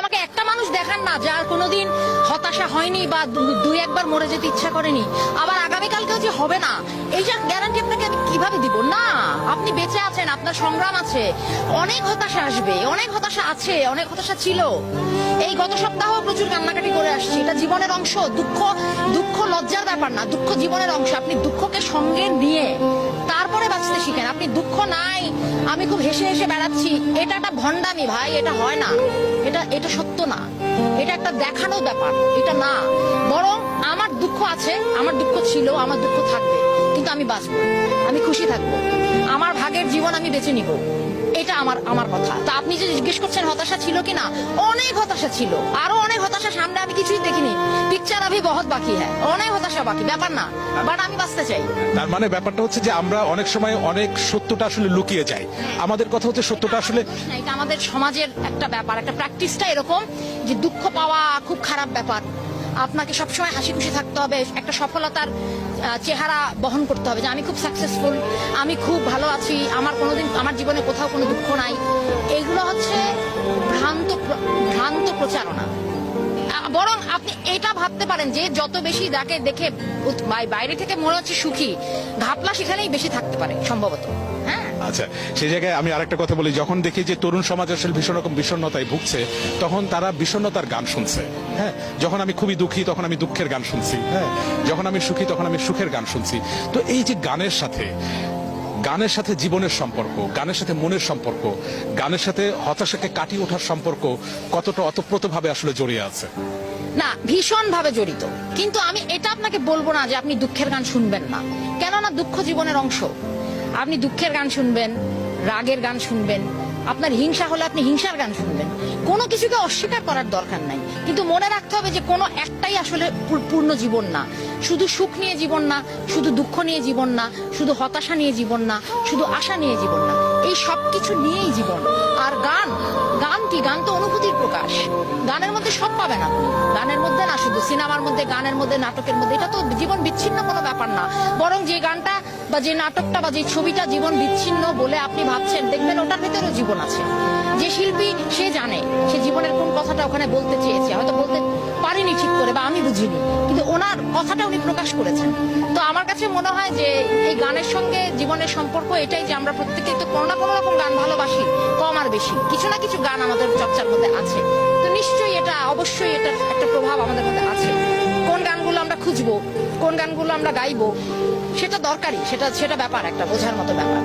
আমাকে একটা মানুষ দেখান না যার কোনোদিন হতাশা হয়নি বা দুই একবার মরে যেতে ইচ্ছা করেনি, আবার আগামীকালকেও যে হবে না এই যে গ্যারান্টি আপনাকে আমি কিভাবে দিব? না, আপনি বেঁচে আছেন, আপনার সংগ্রাম আছে, অনেক হতাশা আসবে, অনেক হতাশা আছে, অনেক হতাশা ছিল। এই গত সপ্তাহ প্রচুর কান্নাকাটি করে আসছি, এটা জীবনের অংশ। দুঃখ দুঃখ লজ্জার ব্যাপার না, দুঃখ জীবনের অংশ। আপনি দুঃখকে সঙ্গে নিয়ে তারপরে বাঁচতে শিখেন। আপনি দুঃখ নাই আমি খুব হেসে হেসে বেড়াচ্ছি, এটা একটা ভণ্ডামি ভাই, এটা হয় না, এটা সত্য না, এটা একটা দেখানো ব্যাপার, এটা না। বরং আমার দুঃখ আছে, আমার দুঃখ ছিল, আমার দুঃখ থাকবে, কিন্তু আমি বাঁচবো, আমি খুশি থাকবো, আমার ভাগের জীবন আমি বেছে নিব, এটা আমার কথা। তা আপনি যে জিজ্ঞেস করছেন হতাশা ছিল কিনা, অনেক হতাশা ছিল, আরো অনেক হতাশা সামনে, আমি কিছুই দেখিনি। পিকচার আভি বহুত বাকি, হ্যাঁ অনেক হতাশা বাকি, ব্যাপার না, বাট আমি বাঁচতে চাই। তার মানে ব্যাপারটা হচ্ছে যে আমরা অনেক সময় অনেক সত্যটা আসলে লুকিয়ে যাই। আমাদের কথা হচ্ছে সত্যটা আসলে এটা আমাদের সমাজের একটা ব্যাপার, একটা প্র্যাকটিসটা এরকম যে দুঃখ পাওয়া খুব খারাপ ব্যাপার। আপনাকে সবসময় হাসি খুশি থাকতে হবে, একটা সফলতার চেহারা বহন করতে হবে যে আমি খুব সাকসেসফুল, আমি খুব ভালো আছি, আমার কোনোদিন আমার জীবনে কোথাও কোনো দুঃখ নাই। এগুলো হচ্ছে ভ্রান্ত প্রচারণা। বরং আপনি এটা ভাবতে পারেন যে যত বেশি যাকে দেখে বাইরে থেকে মনে হচ্ছে সুখী, ঘাপলা সেখানেই বেশি থাকতে পারে সম্ভবত। হ্যাঁ, আচ্ছা, সেই জায়গায় আমি আরেকটা কথা বলি, যখন দেখি যে তরুণ সমাজ আসলে ভীষণ রকম বিষণ্ণতায় ভুগছে, তখন তারা বিষণ্ণতার গান শুনছে। হ্যাঁ, যখন আমি খুবই দুঃখী তখন আমি দুঃখের গান শুনছি, হ্যাঁ, যখন আমি সুখী তখন আমি সুখের গান শুনছি। তো এই যে গানের সাথে জীবনের সম্পর্ক, গানের সাথে মনের সম্পর্ক, গানের সাথে হতাশাকে কাটিয়ে ওঠার সম্পর্ক কতটা অতপ্রতভাবে আসলে জড়িয়ে আছে? না, ভীষণ ভাবে জড়িত। কিন্তু আমি এটা আপনাকে বলবো না যে আপনি দুঃখের গান শুনবেন না, কেননা দুঃখ জীবনের অংশ। আপনি দুঃখের গান শুনবেন, রাগের গান শুনবেন, আপনার হিংসা হলে আপনি হিংসার গান শুনবেন, কোনো কিছুকে অস্বীকার করার দরকার নাই। কিন্তু মনে রাখতে হবে যে কোনো একটাই আসলে পূর্ণ জীবন না। শুধু সুখ নিয়ে জীবন না, শুধু দুঃখ নিয়ে জীবন না, শুধু হতাশা নিয়ে জীবন না, শুধু আশা নিয়ে জীবন না, এই সব কিছু নিয়েই জীবন। আর গান কি? গান তো অনুভূতির প্রকাশ। গানের মধ্যে সব পাবেন আপনি, গানের মধ্যে না শুধু সিনেমার মধ্যে, গানের মধ্যে, নাটকের মধ্যে। এটা তো জীবন বিচ্ছিন্ন কোনো ব্যাপার না। বরং যে গানটা বা যে নাটকটা বা যে ছবিটা জীবন বিচ্ছিন্ন বলে আপনি ভাবছেন, দেখবেন ওটার ভেতরেও জীবন আছে। যে শিল্পী সে জানে সে জীবনের কোন কথাটা ওখানে বলতে চেয়েছে, হয়তো বলতে পারিনি ঠিক করে বা আমি বুঝিনি, কিন্তু ওনার কথাটা উনি প্রকাশ করেছেন। তো আমার কাছে মনে হয় যে এই গানের সঙ্গে জীবনের সম্পর্ক এটাই যে আমরা প্রত্যেকেই তো কোনো না কোনো রকম গান ভালোবাসি, কম আর বেশি কিছু না কিছু গান আমাদের চর্চার মধ্যে আছে। তো নিশ্চয়ই এটা, অবশ্যই এটার একটা প্রভাব আমাদের মধ্যে আছে। কোন গানগুলো আমরা খুঁজবো, কোন গানগুলো আমরা গাইবো, সেটা দরকারি, সেটা ব্যাপার, একটা বোঝার মতো ব্যাপার।